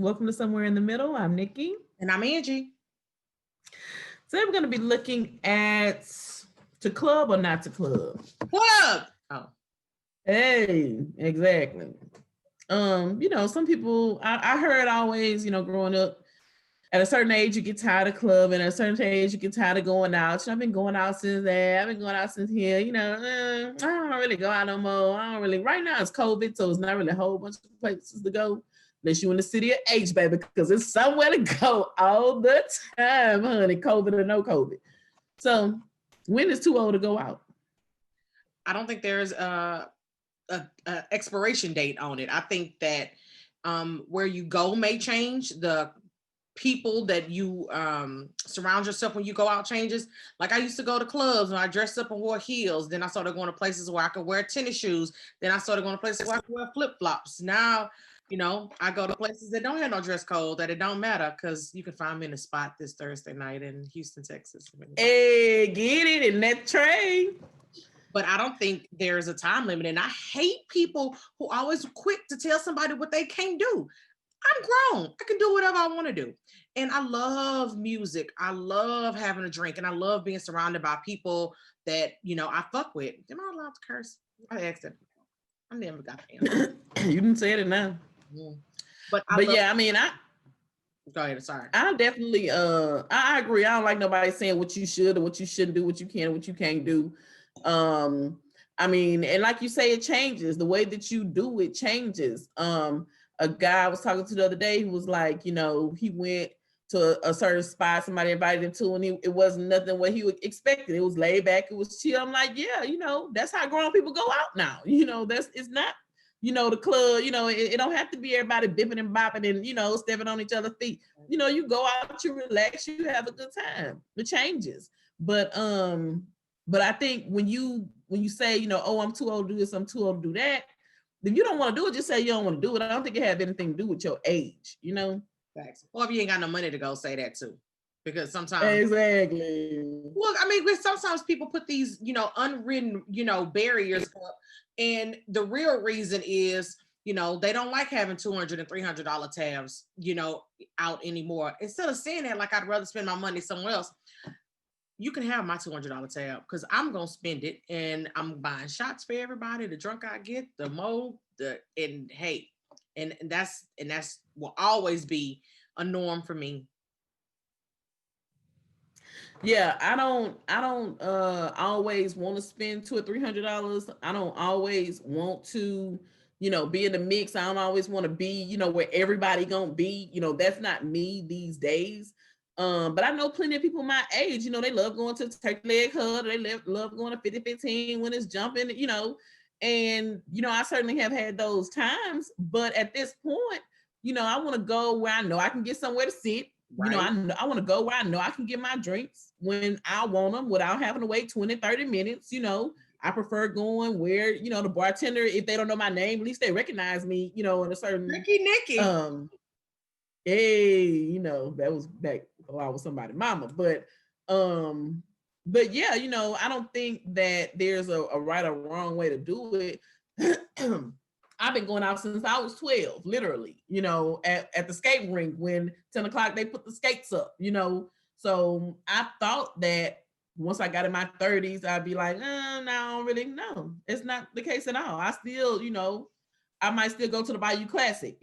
Welcome to Somewhere in the Middle. I'm Nikki. And I'm Angie. Today we're going to be looking at to club or not to club. Club. Oh. Hey, exactly. Some people I heard always, growing up, at a certain age you get tired of club, and at a certain age you get tired of going out. I've been going out since that. I've been going out since here. I don't really go out no more. I don't really. Right now it's COVID, so it's not really a whole bunch of places to go. Unless you in the city of H, baby, because it's somewhere to go all the time, honey, COVID or no COVID. So when is too old to go out? I don't think there's a expiration date on it. I think that where you go may change. The people that you surround yourself when you go out changes. Like I used to go to clubs and I dressed up and wore heels. Then I started going to places where I could wear tennis shoes. Then I started going to places where I could wear flip-flops. Now, I go to places that don't have no dress code, that it don't matter, because you can find me in a spot this Thursday night in Houston, Texas. Hey, get it in that train. But I don't think there's a time limit. And I hate people who always quick to tell somebody what they can't do. I'm grown. I can do whatever I want to do. And I love music. I love having a drink. And I love being surrounded by people that, I fuck with. Am I allowed to curse? I asked it. I never got the answer. You didn't say it now. Yeah. But yeah, I mean, go ahead. Sorry. I definitely I agree. I don't like nobody saying what you should or what you shouldn't do, what you can and what you can't do. I mean, and like you say, it changes. The way that you do it changes. A guy I was talking to the other day who was like, he went to a certain spot somebody invited him to, and it wasn't nothing what he expected. It was laid back, it was chill. I'm like, yeah, that's how grown people go out now. It's not, the club, it don't have to be everybody bipping and bopping and, stepping on each other's feet. You go out, you relax, you have a good time. It changes. But I think when you say, oh, I'm too old to do this, I'm too old to do that, if you don't want to do it, just say you don't want to do it. I don't think it has anything to do with your age, Thanks. Or if you ain't got no money to go, say that too. Because sometimes exactly. Well, I mean, sometimes people put these, unwritten, barriers up. And the real reason is, they don't like having $200 and $300 tabs, out anymore. Instead of saying that, like, I'd rather spend my money somewhere else. You can have my $200 tab because I'm gonna spend it, and I'm buying shots for everybody. The drunk I get, the more, and that's will always be a norm for me. Yeah, I don't always want to spend $200 or $300. I don't always want to, be in the mix. I don't always want to be, where everybody gonna be. That's not me these days. But I know plenty of people my age, they love going to turkey leg hug, they love going to 50-15 when it's jumping, and I certainly have had those times. But at this point, I want to go where I know I can get somewhere to sit. Right. I want to go where I know I can get my drinks when I want them without having to wait 20-30 minutes. I prefer going where, the bartender, if they don't know my name, at least they recognize me, in a certain Nikki. Hey, that was back while I was somebody's mama. But yeah, I don't think that there's a right or wrong way to do it. I've been going out since I was 12, literally, at the skate rink when 10 o'clock they put the skates up, So I thought that once I got in my 30s, I'd be like, no, I don't really know. It's not the case at all. I still, I might still go to the Bayou Classic,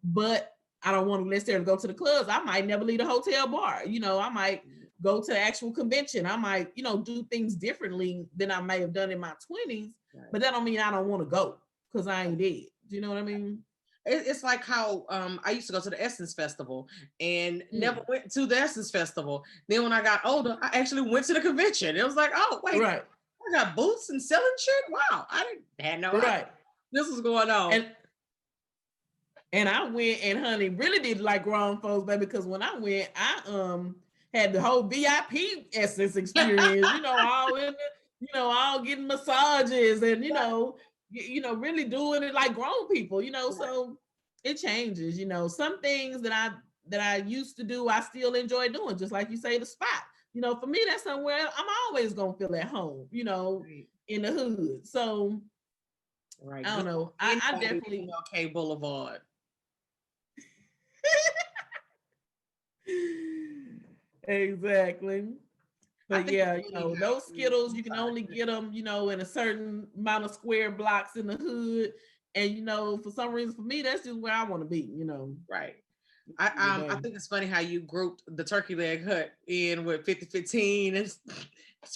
but I don't want to necessarily go to the clubs. I might never leave the hotel bar. I might go to actual convention. I might, do things differently than I may have done in my 20s, right. But that don't mean I don't want to go because I ain't dead. Do you know what I mean? It's like how I used to go to the Essence Festival and never went to the Essence Festival. Then when I got older, I actually went to the convention. It was like, oh, wait, right. I got booths and selling shit? Wow, I had no idea this was going on. And I went and honey, really did like grown folks, baby, because when I went, I had the whole VIP Essence experience, all in the, all getting massages and, really doing it like grown people, so it changes, some things that I used to do, I still enjoy doing, just like you say, the spot, for me, that's somewhere I'm always going to feel at home, in the hood. So I don't know. I definitely okay Boulevard. Exactly. I But think yeah, it's funny how those Skittles, you can only get them, in a certain amount of square blocks in the hood. And for some reason, for me, that's just where I want to be. right. I Today. think it's funny how you grouped the turkey leg hut in with 5015. It's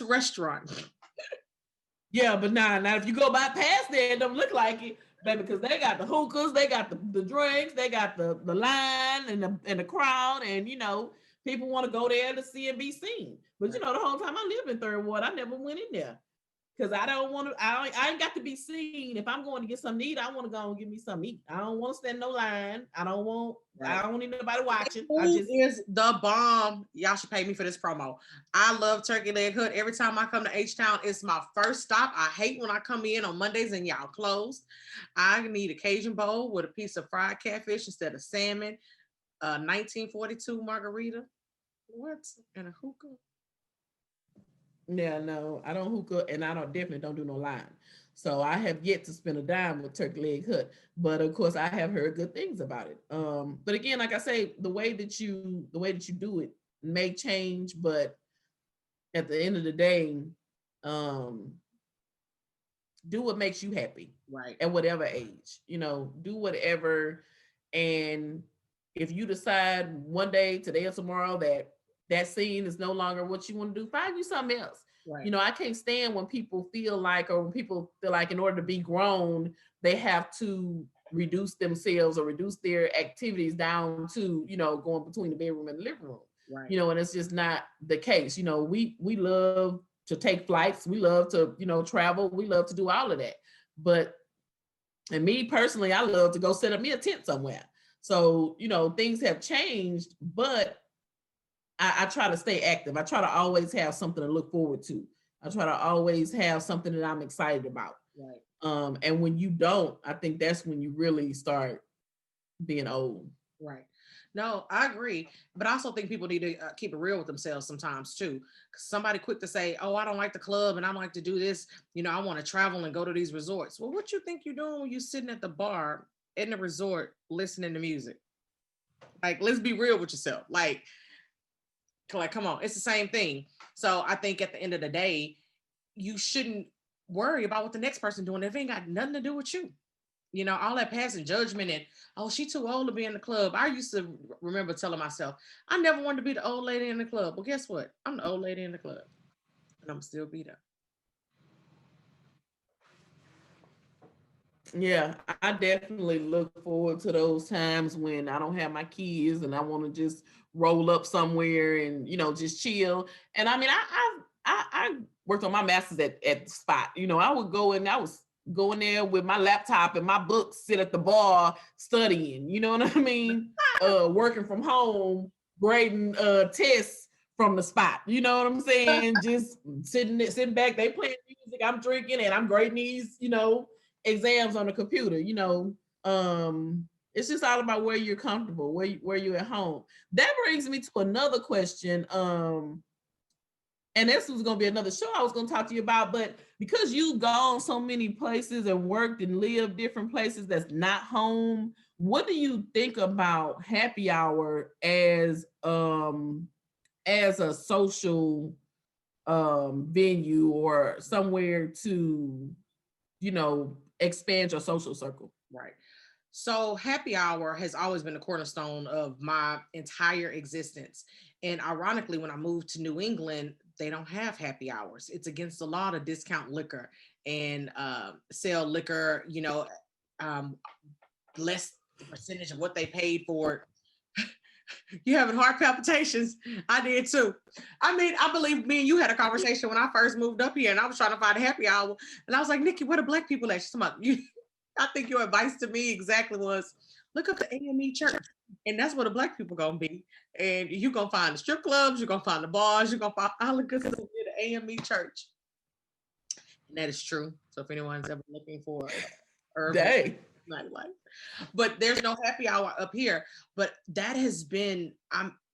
a restaurant. Yeah, but now if you go by past there, it don't look like it, baby, because they got the hookahs, they got the drinks, they got the line and the crowd, and people want to go there to see and be seen. But Right. the whole time I lived in Third Ward, I never went in there. Because I don't want to, I ain't got to be seen. If I'm going to get something to eat, I want to go and get me something to eat. I don't want to stand no line. I don't want need nobody watching. I Food just is the bomb. Y'all should pay me for this promo. I love Turkey Leg Hut. Every time I come to H-Town, it's my first stop. I hate when I come in on Mondays and y'all closed. I need a Cajun bowl with a piece of fried catfish instead of salmon, 1942 margarita. What? And a hookah? Yeah, no, I don't hookah, and I definitely don't do no line. So I have yet to spend a dime with Turkey Leg Hut, but of course I have heard good things about it. But again, like I say, the way that you do it may change, but at the end of the day, um, do what makes you happy, right? At whatever age, do whatever. And if you decide one day, today or tomorrow, that scene is no longer what you want to do, find you something else. Right. I can't stand when people feel like, in order to be grown, they have to reduce themselves or reduce their activities down to, going between the bedroom and the living room. Right. And it's just not the case. We love to take flights. We love to, travel. We love to do all of that. But, and me personally, I love to go set up me a tent somewhere. So, things have changed, but I try to stay active. I try to always have something to look forward to. I try to always have something that I'm excited about. Right. And when you don't, I think that's when you really start being old. Right. No, I agree. But I also think people need to keep it real with themselves sometimes too. 'Cause somebody quick to say, oh, I don't like the club and I don't like to do this. I want to travel and go to these resorts. Well, what you think you're doing when you're sitting at the bar in the resort listening to music? Like, let's be real with yourself. Like, come on, it's the same thing. So I think at the end of the day, you shouldn't worry about what the next person doing if it ain't got nothing to do with you. All that passing judgment and, oh, she too old to be in the club. I used to remember telling myself, I never wanted to be the old lady in the club. Well, guess what? I'm the old lady in the club and I'm still be there. Yeah, I definitely look forward to those times when I don't have my kids and I want to just roll up somewhere and just chill. And I mean, I worked on my masters at the spot. I would go and I was going there with my laptop and my books, sit at the bar studying. You know what I mean? Working from home, grading tests from the spot. You know what I'm saying? Just sitting back. They playing music. I'm drinking and I'm grading these. Exams on the computer. It's just all about where you're comfortable, where you're at home. That brings me to another question. And this was going to be another show I was going to talk to you about, but because you've gone so many places and worked and lived different places that's not home, what do you think about happy hour as a social venue or somewhere to expand your social circle? Right. So happy hour has always been the cornerstone of my entire existence. And ironically, when I moved to New England, they don't have happy hours. It's against the law to discount liquor and sell liquor, less the percentage of what they paid for it. You having heart palpitations? I did too. I mean, I believe me and you had a conversation when I first moved up here and I was trying to find a happy hour. And I was like, Nikki, where the black people at? She's about you. I think your advice to me exactly was look up the AME church. And that's where the black people gonna be. And you're gonna find the strip clubs, you're gonna find the bars, you're gonna find all the good stuff in the AME church. And that is true. So if anyone's ever looking for urban nightlife. But there's no happy hour up here. But that has been,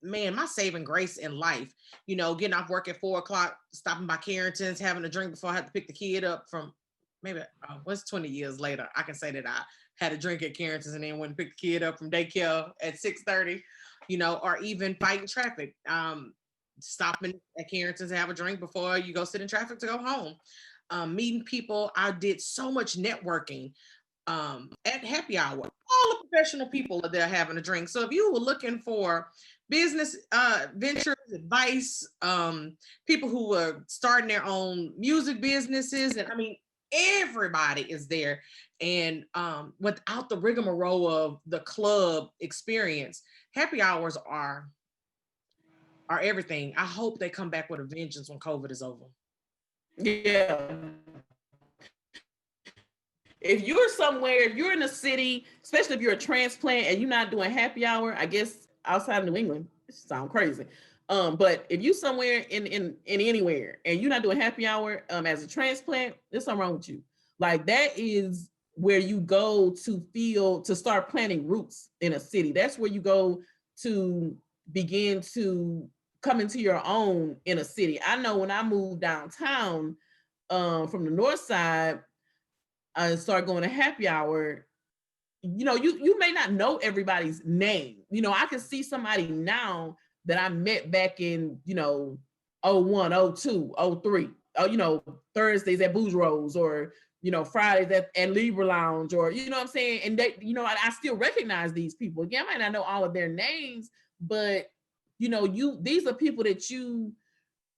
my saving grace in life. Getting off work at 4:00, stopping by Carrington's, having a drink before I had to pick the kid up from maybe what's 20 years later. I can say that I had a drink at Carrington's and then went and picked the kid up from daycare at 6:30, or even fighting traffic. Stopping at Carrington's to have a drink before you go sit in traffic to go home. Meeting people. I did so much networking at happy hour. All the professional people are there having a drink. So if you were looking for business ventures, advice, people who were starting their own music businesses, and I mean, everybody is there. And without the rigmarole of the club experience, happy hours are everything. I hope they come back with a vengeance when COVID is over. Yeah. If you're somewhere, if you're in a city, especially if you're a transplant and you're not doing happy hour, I guess outside of New England, it sounds crazy. But if you somewhere in anywhere and you're not doing happy hour as a transplant, there's something wrong with you. Like that is where you go to start planting roots in a city. That's where you go to begin to come into your own in a city. I know when I moved downtown from the north side, I started going to happy hour. You may not know everybody's name. I can see somebody now that I met back in, 01, 02, 03, Thursdays at Booze Rose, or, Fridays at Libra Lounge, or, what I'm saying? And they, I still recognize these people. Again, I might not know all of their names, but, these are people that you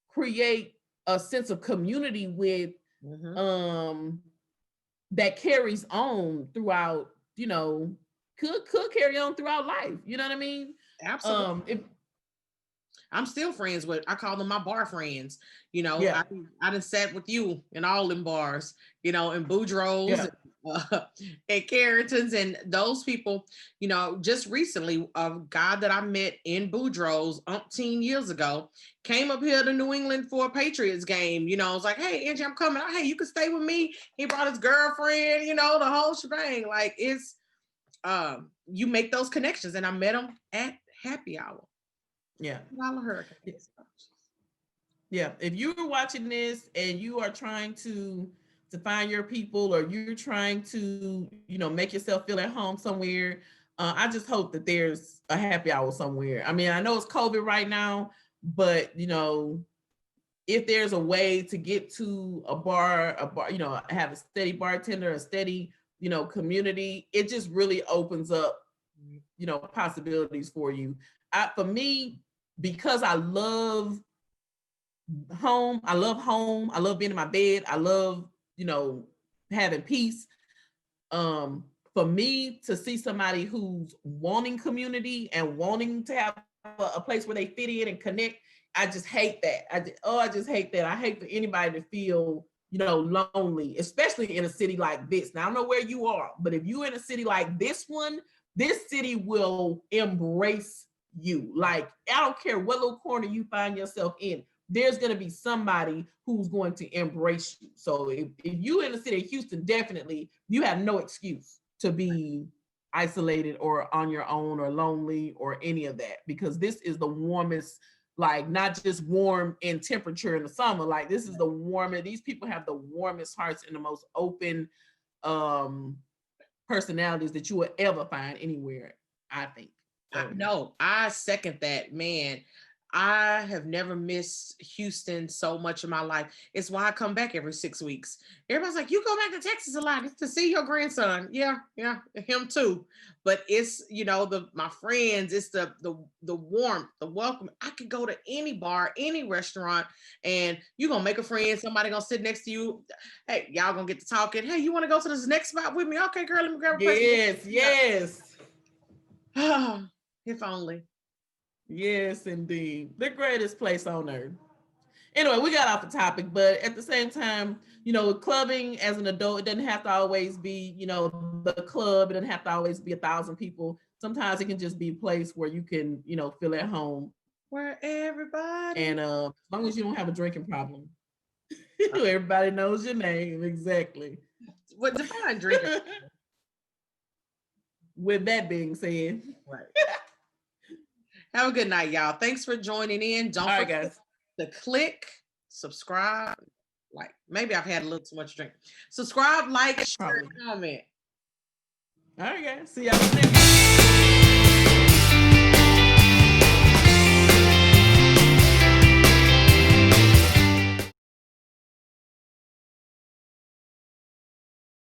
create a sense of community with, that carries on throughout, could carry on throughout life. You know what I mean? Absolutely. I'm still friends with, I call them my bar friends. Yeah. I done sat with you in all them bars, in Boudreaux's, and Carrington's, and those people, just recently, a guy that I met in Boudreaux's umpteen years ago came up here to New England for a Patriots game. I was like, hey, Angie, I'm coming. Hey, you can stay with me. He brought his girlfriend, the whole shebang. Like, it's, you make those connections, and I met him at happy hour. Yeah. Hurricanes. Yeah. If you're watching this and you are trying to find your people, or you're trying to, make yourself feel at home somewhere, I just hope that there's a happy hour somewhere. I mean, I know it's COVID right now, but if there's a way to get to a bar, have a steady bartender, a steady, community, it just really opens up, possibilities for you. For me, because I love home, I love being in my bed, I love, having peace. For me to see somebody who's wanting community and wanting to have a place where they fit in and connect, I just hate that. I just hate that. I hate for anybody to feel, lonely, especially in a city like this. Now, I don't know where you are, but if you're in a city like this one, this city will embrace you. Like, I don't care what little corner you find yourself in, there's going to be somebody who's going to embrace you. So if you're in the city of Houston, definitely, you have no excuse to be isolated or on your own or lonely or any of that, because this is the warmest, like, not just warm in temperature in the summer, like this is the warmest. These people have the warmest hearts and the most open personalities that you will ever find anywhere, I think. So. No, I second that, man. I have never missed Houston so much in my life. It's why I come back every 6 weeks. Everybody's like, you go back to Texas a lot to see your grandson. Yeah, him too. But it's, my friends, it's the warmth, the welcome. I could go to any bar, any restaurant, and you're going to make a friend. Somebody going to sit next to you. Hey, y'all going to get to talking. Hey, you want to go to this next spot with me? Okay, girl, let me grab a place. Yes. If only. Yes, indeed. The greatest place on earth. Anyway, we got off the topic, but at the same time, clubbing as an adult, it doesn't have to always be, the club. It doesn't have to always be 1,000 people. Sometimes it can just be a place where you can, feel at home. Where everybody. And as long as you don't have a drinking problem, everybody knows your name. Exactly. What define drinking? With that being said. Right. Have a good night, y'all. Thanks for joining in. Don't forget to click, subscribe, like. Maybe I've had a little too much drink. Subscribe, like, share, comment. All right, guys. See y'all next.